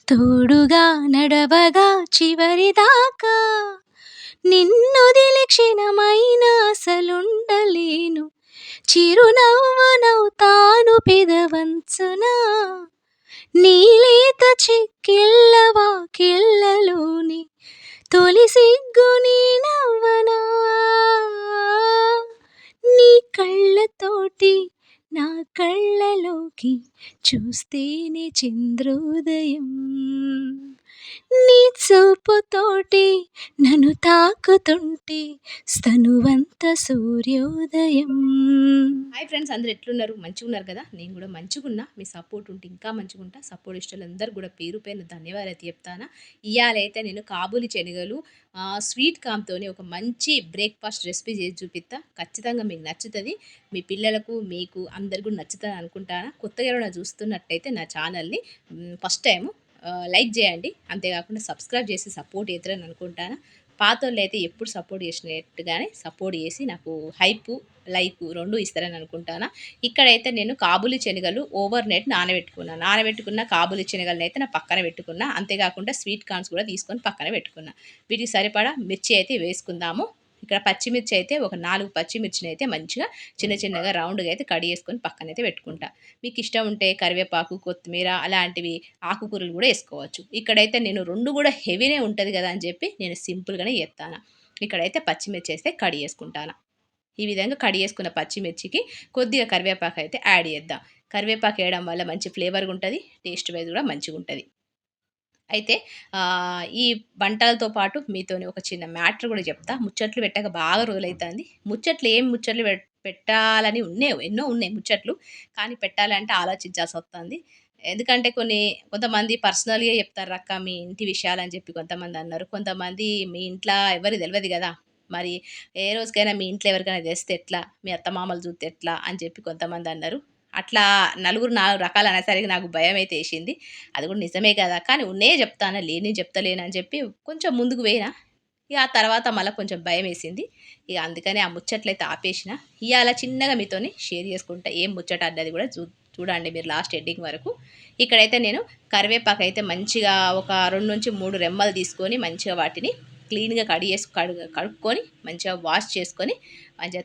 తోడుగా నడవగా చివరిదాకా నిన్నొదిలి క్షణమైనా అసలుండలేను. చిరునవ్వు నవ్వుతాను పెదవంచున నీలేత చెక్కిళ్ళ వాకిళ్ళలోని తొలి సిగ్గు నీ నవ్వనా నీ కళ్ళతోటి నా కళ్ళలోకి చూస్తేనే చంద్రోదయం నీ చూపుతోటి నన్ను తాకుతుంటే స్తనువంత సూర్యోదయం. హాయ్ ఫ్రెండ్స్, అందరు ఎట్లున్నారు? మంచిగా ఉన్నారు కదా? నేను కూడా మంచిగా ఉన్నా. మీ సపోర్ట్ ఉంటే ఇంకా మంచిగా ఉంటా. సపోర్ట్ ఇష్టాలందరూ కూడా పేరు పేరు ధన్యవాదాలు చెప్తాను. ఇవాళైతే నేను కాబూలి శనగలు స్వీట్ కామ్తోని ఒక మంచి బ్రేక్ఫాస్ట్ రెసిపీ చేసి చూపిస్తా. ఖచ్చితంగా మీకు నచ్చుతుంది. మీ పిల్లలకు మీకు అందరు కూడా నచ్చుతుంది అనుకుంటాను. కొత్తగా ఎవరైనా చూస్తున్నట్టయితే నా ఛానల్ని ఫస్ట్ టైము లైక్ చేయండి. అంతేకాకుండా సబ్స్క్రైబ్ చేసి సపోర్ట్ చేస్తారని అనుకుంటాను. పాతోళ్ళు అయితే ఎప్పుడు సపోర్ట్ చేసినట్టుగానే సపోర్ట్ చేసి నాకు హైపు లైక్ రెండు ఇస్తారని అనుకుంటాను. ఇక్కడైతే నేను కాబూలి శనగలు ఓవర్ నైట్ నానబెట్టుకున్న కాబూలి శనగలను అయితే నా పక్కన పెట్టుకున్నా. అంతేకాకుండా స్వీట్ కార్న్స్ కూడా తీసుకొని పక్కన పెట్టుకున్నా. వీటికి సరిపడా మిర్చి అయితే వేసుకుందాము. ఇక్కడ పచ్చిమిర్చి అయితే ఒక 4 పచ్చిమిర్చిని అయితే మంచిగా చిన్న చిన్నగా రౌండ్గా అయితే కడి చేసుకొని పక్కనైతే పెట్టుకుంటా. మీకు ఇష్టం ఉంటే కరివేపాకు, కొత్తిమీర అలాంటివి ఆకుకూరలు కూడా వేసుకోవచ్చు. ఇక్కడైతే నేను 2 కూడా హెవీనే ఉంటుంది కదా అని చెప్పి నేను సింపుల్గానే చేస్తాను. ఇక్కడైతే పచ్చిమిర్చి వేస్తే కడి చేసుకుంటాను. ఈ విధంగా కడి చేసుకున్న పచ్చిమిర్చికి కొద్దిగా కరివేపాకు అయితే యాడ్ చేద్దాం. కరివేపాకు వేయడం వల్ల మంచి ఫ్లేవర్గా ఉంటుంది, టేస్ట్ వైజ్ కూడా మంచిగా ఉంటుంది. అయితే ఈ వంటలతో పాటు మీతోని ఒక చిన్న మ్యాటర్ కూడా చెప్తా. ముచ్చట్లు పెట్టక బాగా రోజులైతుంది. ఏం ముచ్చట్లు పెట్టాలని ఎన్నో ఉన్నాయి ముచ్చట్లు. కానీ పెట్టాలంటే ఆలోచించాల్సి వస్తుంది. ఎందుకంటే కొంతమంది పర్సనల్‌గా చెప్తారక్క మీ ఇంటి విషయాలని చెప్పి కొంతమంది అన్నారు. కొంతమంది మీ ఇంట్లో ఎవరికీ తెలవదు కదా! మరి ఏ రోజుకైనా మీ ఇంట్లో ఎవరికైనా తెలిస్తే ఎట్లా? మీ అత్తమామలు చూస్తే ఎట్లా? అని చెప్పి కొంతమంది అన్నారు. అట్లా నలుగురు 4 రకాలు అనేసరికి నాకు భయమైతే ఏసింది. అది కూడా నిజమే కదా! కానీ ఉన్నయే చెప్తాను, లేనివి చెప్తలేనని చెప్పి కొంచెం ముందుకు పోయినా. ఇక ఆ తర్వాత మళ్ళా కొంచెం భయమేసింది. ఇక అందుకనే ఆ ముచ్చట్లయితే ఆపేసిన. ఇయాల చిన్నగా మీతోని షేర్ చేసుకుంటా. ఏం ముచ్చట అన్నది కూడా చూడండి మీరు లాస్ట్ ఎండింగ్ వరకు. ఇక్కడైతే నేను కరివేపాకైతే మంచిగా ఒక 2-3 రెమ్మలు తీసుకొని మంచిగా వాటిని క్లీన్‌గా కడుక్కొని మంచిగా వాష్ చేసుకొని మంచిగా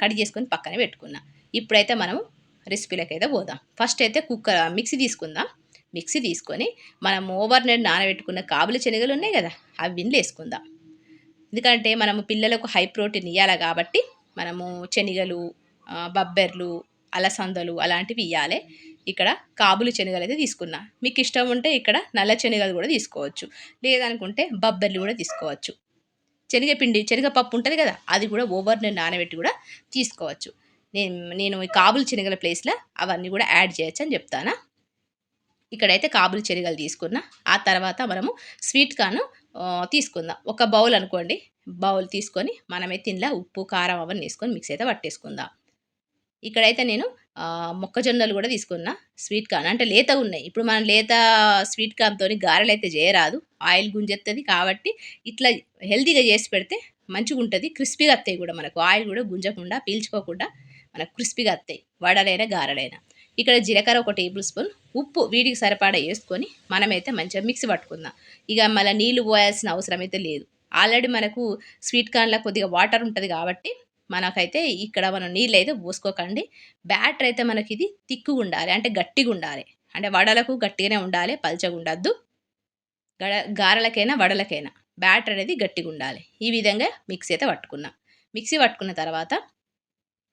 కడిగి చేసుకొని పక్కన పెట్టుకున్నా. ఇప్పుడైతే మనము రెసిపీలకైతే పోదాం. ఫస్ట్ అయితే మిక్సీ తీసుకుందాం. మిక్సీ తీసుకొని మనం ఓవర్ నైట్ నానబెట్టుకున్న కాబూలి శనగలు ఉన్నాయి కదా, అవి విండ్లు వేసుకుందాం. ఎందుకంటే మనము పిల్లలకు హై ప్రోటీన్ ఇవ్వాలి కాబట్టి మనము శనగలు, బబ్బెర్లు, అలసందలు అలాంటివి ఇవ్వాలి. ఇక్కడ కాబూలి శనగలు అయితే తీసుకున్నా. మీకు ఇష్టం ఉంటే ఇక్కడ నల్ల శనగలు కూడా తీసుకోవచ్చు. లేదనుకుంటే బబ్బెర్లు కూడా తీసుకోవచ్చు. శనగపప్పు ఉంటుంది కదా, అది కూడా ఓవర్ నైట్ నానబెట్టి కూడా తీసుకోవచ్చు. నేను ఈ కాబూలి శనగల ప్లేస్లో అవన్నీ కూడా యాడ్ చేయొచ్చు అని చెప్తాను. ఇక్కడైతే కాబూలి శనగలు తీసుకున్నా. ఆ తర్వాత మనము స్వీట్ కార్న్ తీసుకుందాం. ఒక బౌల్ అనుకోండి. బౌల్ తీసుకొని మనమైతే ఇందులో ఉప్పు, కారం అవన్నీ వేసుకొని మిక్స్ అయితే పట్టేసుకుందాం. ఇక్కడైతే నేను మొక్కజొన్నలు కూడా తీసుకున్నా. స్వీట్ కార్న్ అంటే లేతగా ఉన్నాయి. ఇప్పుడు మనం లేత స్వీట్ కార్న్‌తోని గారెలు అయితే చేయరాదు. ఆయిల్ గుంజెత్తది. కాబట్టి ఇట్లా హెల్తీగా చేసి పెడితే మంచిగా ఉంటుంది. క్రిస్పీగా వస్తాయి కూడా మనకు. ఆయిల్ కూడా గుంజకుండా పీల్చుకోకుండా మనకు క్రిస్పీగా వస్తాయి, వడలైనా గారెలైనా. ఇక్కడ జీలకర్ర ఒక టేబుల్ స్పూన్, ఉప్పు వీటికి సరిపడా వేసుకొని మనమైతే మంచిగా మిక్సీ పట్టుకుందాం. ఇక మళ్ళీ నీళ్లు పోయాల్సిన అవసరం అయితే లేదు. ఆల్రెడీ మనకు స్వీట్ కార్న్‌లో కొద్దిగా వాటర్ ఉంటుంది కాబట్టి మనకైతే ఇక్కడ మనం నీళ్ళు అయితే పోసుకోకండి. బ్యాటర్ అయితే మనకి ఇది తిక్కుగా ఉండాలి, అంటే గట్టిగా ఉండాలి. అంటే వడలకు గట్టిగానే ఉండాలి, పల్చగా ఉండద్దు. గారెలకైనా వడలకైనా బ్యాటర్ అనేది గట్టిగా ఉండాలి. ఈ విధంగా మిక్సీ అయితే పట్టుకున్నాం. మిక్సీ పట్టుకున్న తర్వాత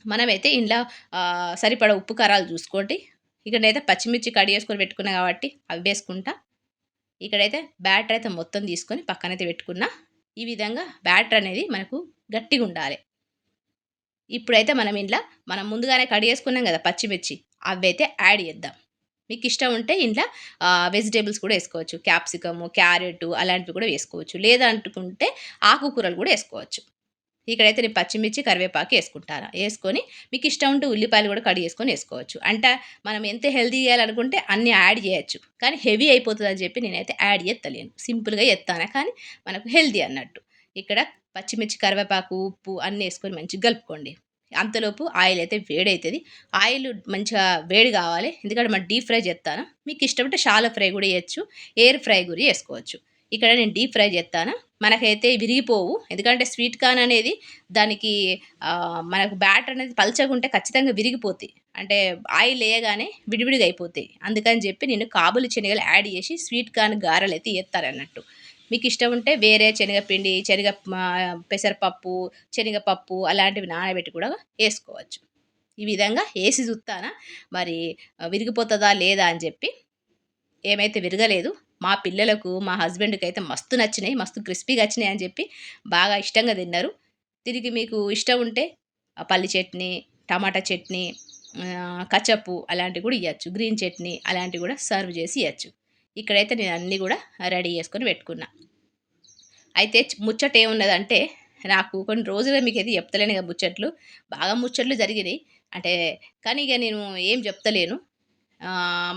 మనమైతే ఇందులో సరిపడా ఉప్పు కారాలు చూసుకోండి. ఇక్కడైతే పచ్చిమిర్చి కడి చేసుకొని పెట్టుకున్నా కాబట్టి అవి వేసుకుంటా. ఇక్కడైతే బ్యాటర్ అయితే మొత్తం తీసుకొని పక్కనైతే పెట్టుకున్నా. ఈ విధంగా బ్యాటర్ అనేది మనకు గట్టిగా ఉండాలి. ఇప్పుడైతే మనం ముందుగానే కడి చేసుకున్నాం కదా పచ్చిమిర్చి, అవైతే యాడ్ చేద్దాం. మీకు ఇష్టం ఉంటే ఇంట్లో వెజిటేబుల్స్ కూడా వేసుకోవచ్చు. క్యాప్సికము, క్యారెట్ అలాంటివి కూడా వేసుకోవచ్చు. లేదనుకుంటే ఆకుకూరలు కూడా వేసుకోవచ్చు. ఇక్కడైతే నేను పచ్చిమిర్చి, కరివేపాకు వేసుకుంటాను. వేసుకొని మీకు ఇష్టం ఉంటే ఉల్లిపాయలు కూడా కడి చేసుకొని వేసుకోవచ్చు. అంటే మనం ఎంత హెల్తీ చేయాలనుకుంటే అన్నీ యాడ్ చేయొచ్చు. కానీ హెవీ అయిపోతుందని చెప్పి నేనైతే యాడ్ చేస్తలేను. సింపుల్గా చేస్తాను, కానీ మనకు హెల్తీ అన్నట్టు. ఇక్కడ పచ్చిమిర్చి, కరివేపాకు, ఉప్పు అన్నీ వేసుకొని మంచిగా కలుపుకోండి. అంతలోపు ఆయిల్ అయితే వేడవుతుంది. ఆయిల్ మంచిగా వేడి కావాలి, ఎందుకంటే మనం డీప్ ఫ్రై చేస్తాను. మీకు ఇష్టమంటే షాలో ఫ్రై కూడా చేయొచ్చు, ఎయిర్ ఫ్రై కూడా చేసుకోవచ్చు. ఇక్కడ నేను డీప్ ఫ్రై చేస్తాను. మనకైతే విరిగిపోవు, ఎందుకంటే స్వీట్ కార్న్ అనేది దానికి మనకు బ్యాటర్ అనేది పల్చగా ఉంటే ఖచ్చితంగా విరిగిపోతాయి, అంటే ఆయిల్ వేయగానే విడివిడిగా అయిపోతాయి. అందుకని చెప్పి నేను కాబూలి శనగలు యాడ్ చేసి స్వీట్ కార్న్ గారెలు అయితే వేస్తారన్నట్టు. మీకు ఇష్టం ఉంటే వేరే శనగపిండి, పెసరపప్పు, శనగపప్పు అలాంటివి నానబెట్టి కూడా వేసుకోవచ్చు. ఈ విధంగా వేసి చూస్తానా మరి విరిగిపోతుందా లేదా అని చెప్పి. ఏమైతే విరగలేదు. మా పిల్లలకు, మా హస్బెండ్‌కి అయితే మస్తు నచ్చినాయి, మస్తు క్రిస్పీగా వచ్చినాయి అని చెప్పి బాగా ఇష్టంగా తిన్నారు. తిరిగి మీకు ఇష్టం ఉంటే పల్లి చట్నీ, టమాటా చట్నీ, కచప్పు అలాంటివి కూడా ఇయ్యచ్చు, గ్రీన్ చట్నీ అలాంటివి కూడా సర్వ్ చేసి ఇయ్యచ్చు. ఇక్కడైతే నేను అన్నీ కూడా రెడీ చేసుకొని పెట్టుకున్నా. అయితే ముచ్చట ఏమున్నదంటే, నాకు కొన్ని రోజులుగా మీకైతే చెప్తలేను కదా ముచ్చట్లు. బాగా ముచ్చట్లు జరిగినాయి. అంటే కానీ ఇక నేను ఏం చెప్తలేను.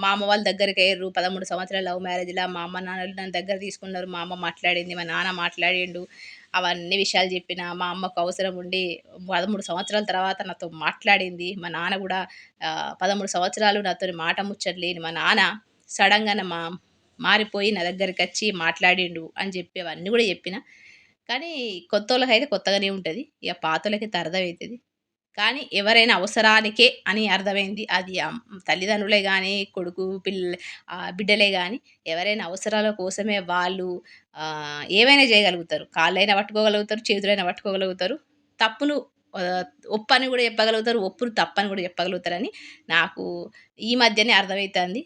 మా అమ్మ వాళ్ళ దగ్గరికెయ్యిర్రు. 13 సంవత్సరాల లవ్ మ్యారేజ్‌లా మా అమ్మ, నాన్నలు నన్ను దగ్గర తీసుకున్నారు. మా అమ్మ మాట్లాడింది, మా నాన్న మాట్లాడిండు. అవన్నీ విషయాలు చెప్పిన. మా అమ్మకు అవసరం ఉండి 13 సంవత్సరాల తర్వాత నాతో మాట్లాడింది. మా నాన్న గూడా 13 సంవత్సరాలు నాతోని మాట ముచ్చట లేని మా నాన్న సడెన్‌గానే మారిపోయి నా దగ్గరికచ్చి మాట్లాడిండు అని చెప్పి అవన్నీ గూడా చెప్పిన. కానీ కొత్తోళ్ళకైతే కొత్తగానే ఉంటది. ఇక పాతోళ్ళకైతే అర్థమైతది. కానీ ఎవరైనా అవసరానికే అని అర్థమైంది. అది తల్లిదండ్రులే గానీ, కొడుకు బిడ్డలే గానీ, ఎవరైనా అవసరాల కోసమే వాళ్ళు ఏవైనా చేయగలుగుతారు. కాళ్ళైనా పట్టుకోగలుగుతారు, చేతులైనా పట్టుకోగలుగుతారు. తప్పును ఆహ్, ఒప్పని గూడా చెప్పగలుగుతారు, ఒప్పును తప్పని గూడా చెప్పగలుగుతారని నాకు ఈ మధ్యనే అర్థమైతాంది.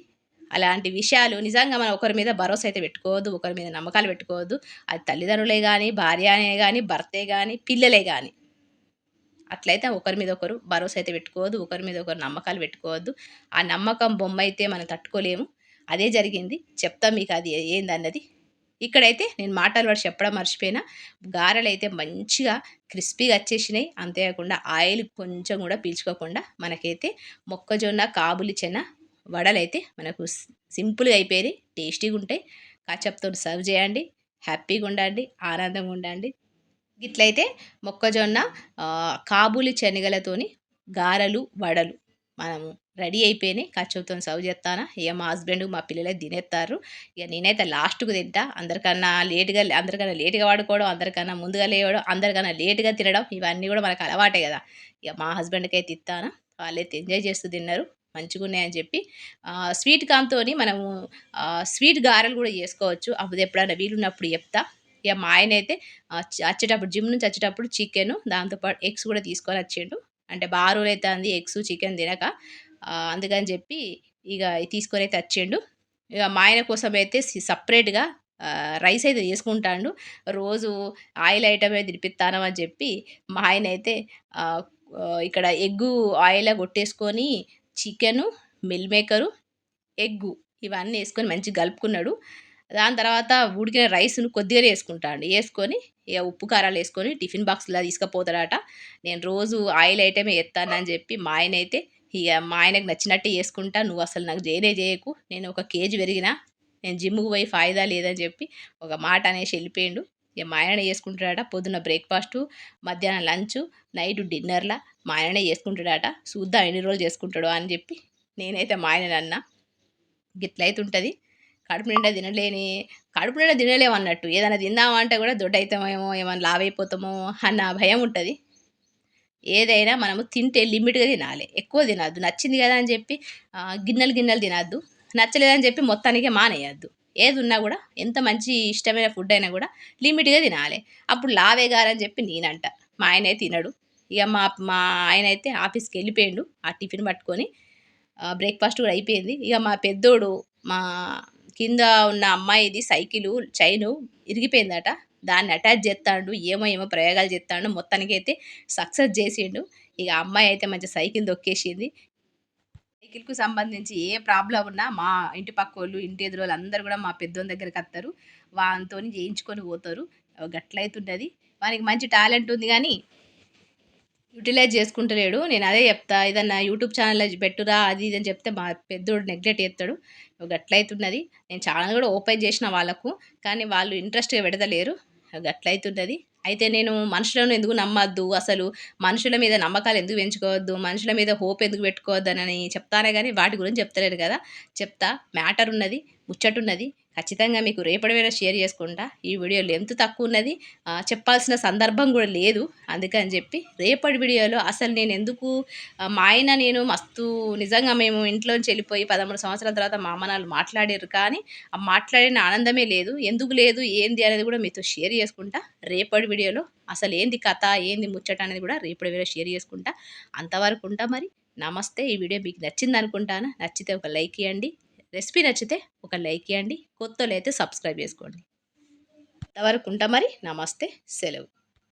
అలాంటి విషయాలు నిజంగా మనం ఒకరి మీద భరోసా అయితే పెట్టుకోవద్దు, ఒకరి మీద నమ్మకాలు పెట్టుకోవద్దు. అది తల్లిదండ్రులే గానీ, భార్యనే గానీ, భర్తే గానీ, పిల్లలే గానీ. అట్లయితే ఒకరి మీద ఒకరు భరోసా అయితే పెట్టుకోవద్దు, ఒకరి మీద ఒకరు నమ్మకాలు పెట్టుకోవద్దు. ఆ నమ్మకం బొమ్మయితే మనం తట్టుకోలేము. అదే జరిగింది. చెప్తా మీకు అది ఏందన్నది. ఇక్కడైతే నేను మాటలు పడి చెప్పడం మర్చిపోయినా. గారెలైతే మంచిగా క్రిస్పీగా వచ్చేసినాయి. అంతేకాకుండా ఆయిల్ కొంచెం కూడా పీల్చుకోకుండా మనకైతే మొక్కజొన్న, కాబులి చెన వడలైతే మనకు సింపుల్‌గా అయిపోయినాయి. టేస్టీగా ఉంటాయి. కచప్‌తోని సర్వ్ చేయండి. హ్యాపీగా ఉండండి. ఆనందంగా ఉండండి. ఇట్లయితే మొక్కజొన్న, కాబూలి శనగలతోని గారెలు, వడలు మనము రెడీ అయిపోయినాయి. కచ్చప్‌తోని సర్వ్ చేత్తానా. ఇగ మా హస్బెండ్, మా పిల్లలైతే తినేత్తార్రు. ఇగ నేనైతే లాస్ట్‌కు తింటా. అందరికన్నా లేట్‌గా పడుకోవడం, అందరికన్నా ముందుగా లేవడం, అందరికన్నా లేట్‌గా తినడం ఇవన్నీ గూడా మనకు అలవాటే గదా! ఇగ మా హస్బెండ్‌కైతే ఇత్తానా. వాళ్ళైతే ఎంజాయ్ చేస్తూ తిన్నారు. మంచిగున్నాయని చెప్పి. స్వీట్ కార్న్‌తోని మనము స్వీట్ గారెలు గూడా చేసుకోవచ్చు. అప్పుడు ఎప్పుడైనా వీలున్నప్పుడు చెప్తా. ఇగ మా ఆయనైతే వచ్చేటప్పుడు జిమ్ నుంచి వచ్చేటప్పుడు చికెను, దాంతో పాటు ఎగ్స్ కూడా తీసుకొనొచ్చిండు. అంటే బా రోజులైతాంది ఎగ్స్, చికెన్ తినక. అందుకని చెప్పి ఇగ తీసుకొనైతే వచ్చిండు. ఇగ మా ఆయన కోసమైతే సెపరేట్‌గా రైస్ అయితే చేసుకుంటాండు. రోజు ఆయిల్ ఐటమే తినిపిత్తాను అని చెప్పి మా ఆయనైతే ఆహ్, ఇక్కడ ఆయిల్‌లో కొట్టేసుకొని చికెను, మిల్ మేకరు, ఎగ్గు ఇవన్నీ యేసుకొని మంచిగా కలుపుకున్నాడు. దాని తర్వాత ఉడికిన రైస్‌ను కొద్దిగానే యేసుకుంటాండు. యేసుకొని ఇగ ఉప్పు, కారాలేసుకొని టిఫిన్ బాక్స్‌లా తీసుకపోతాడట. నేను రోజు ఆయిల్ ఐటమే చేత్తానని చెప్పి మా ఆయనైతే ఇగ మా ఆయనకు నచ్చినట్టే చేసుకుంటా. నువ్వసలు నాకు చేయనే చేయకు. నేను ఒక కేజీ పెరిగినా. నేను జిమ్‌కి పోయి ఫాయిదా లేదని చెప్పి ఒక మాట అనేసి ఎళ్ళిపోయిండు. ఇగ మా ఆయననే చేసుకుంటాడట. పొద్దున్న బ్రేక్‌ఫాస్టు, మధ్యాహ్నం లంచు, నైటు డిన్నర్‌లా మా ఆయననే చేసుకుంటాడట. చూద్దాం ఎన్ని రోజులు చేసుకుంటాడో అని చెప్పి నేనైతే మా ఆయననన్నా. గిట్లయితుంటది. కడుపు నిండా తినలేని కడుపు నిండా తినలేమన్నట్టు. ఏదైనా తిందామంటే గూడా దొడ్డయితామేమో, ఏమన్నా లావైపోతామో అన్న భయం ఉంటది. ఏదైనా మనము తింటే లిమిట్‌గా తినాలే. ఎక్కువ తినొద్దు. నచ్చింది గదా అని జెప్పి గిన్నెలు గిన్నెలు తినొద్దు. నచ్చలేదని జెప్పి మొత్తానికే మానేయొద్దు. ఏదున్నా గూడా ఎంత మంచి ఇష్టమైన ఫుడ్ అయినా గూడా లిమిట్‌గా తినాలే. అప్పుడు లావే గారని జెప్పి నేనంట. మా ఆయనైతే తినడు. ఇగ మా ఆయనైతే ఆఫీస్‌కెళ్ళిపోయిండు. ఆ టిఫిన్ పట్టుకొని. బ్రేక్‌ఫాస్ట్ గూడా అయిపోయింది. ఇగ మా పెద్దోడు మా కింద ఉన్న అమ్మాయిది సైకిలు చైను ఇరిగిపోయిందట. దాన్ని అటాచ్ జేత్తాండు. ఏమో ఏమో ప్రయోగాలు జేత్తాండు. మొత్తానికైతే సక్సెస్ జేసిండు. ఇగ అమ్మాయి అయితే మంచిగా సైకిల్ దొక్కేసింది. సైకిల్‌కు సంబంధించి ఏ ప్రాబ్లమ్ ఉన్నా మా ఇంటి పక్కోళ్ళు, ఇంటి ఎదురోళ్ళు అందరూ గూడా మా పెద్దోని దగ్గరికత్తరు. వానితోని జేయించుకొని పోతారు. గట్లయితున్నది. వానికి మంచి టాలెంట్ ఉంది గానీ యుటిలైజ్ చేసుకుంటలేడు. నేనదే జెప్తా. ఏదన్నా యూట్యూబ్ ఛానెల్ పెట్టురా అది ఇది అని చెప్తే మా పెద్దోడు నెగ్లెక్ట్ జేత్తడు. గట్లయితున్నది. నేను ఛానెల్ గూడా ఓపెన్ జేషిన వాళ్ళకు. కానీ వాళ్ళు ఇంట్రెస్ట్‌గా పెడతలేరు. గట్లయితున్నది. అయితే నేను మనుషులను ఎందుకు నమ్మొద్దు, అసలు మనుషుల మీద నమ్మకాలు ఎందుకు పెంచుకోవద్దు, మనుషుల మీద హోప్ ఎందుకు పెట్టుకోవద్దనని చెప్తానే గానీ, వాటి గురించి చెప్తలేను గదా! చెప్తా. మ్యాటర్ ఉన్నది, ముచ్చటున్నది. ఖచ్చితంగా మీకు రేపటి వేళ షేర్ చేసుకుంటా. ఈ వీడియో లెంత్ తక్కువున్నది. చెప్పాల్సిన సందర్భం గూడా లేదు. అందుకని జెప్పి రేపటి వీడియోలో అసలు నేనెందుకు మా ఆయన నేను మస్తు నిజంగా మేము ఇంట్లోంచి వెళ్ళిపోయి 13 సంవత్సరాల తర్వాత మా అమ్మ నాన్నలు మాట్లాడిర్రు. కానీ, ఆ మాట్లాడిన ఆనందమే లేదు. ఎందుకు లేదు, ఏంది అనేది గూడా మీతో షేర్ చేసుకుంటా. రేపటి వీడియోలో అసలేంది కథ, ఏంది ముచ్చట అనేది గూడా రేపటి వీడియోలో షేర్ చేసుకుంటా. అంతవరకు ఉంటా మరి. నమస్తే. ఈ వీడియో మీకు నచ్చిందనుకుంటాను. నచ్చితే ఒక లైక్ ఇయ్యండి. రెసిపీ నచ్చితే ఒక లైక్ ఇయ్యండి. కొత్తోళ్ళైతే సబ్స్క్రైబ్ చేసుకోండి. అంతవరకు ఉంటా మరి. నమస్తే. సెలవు.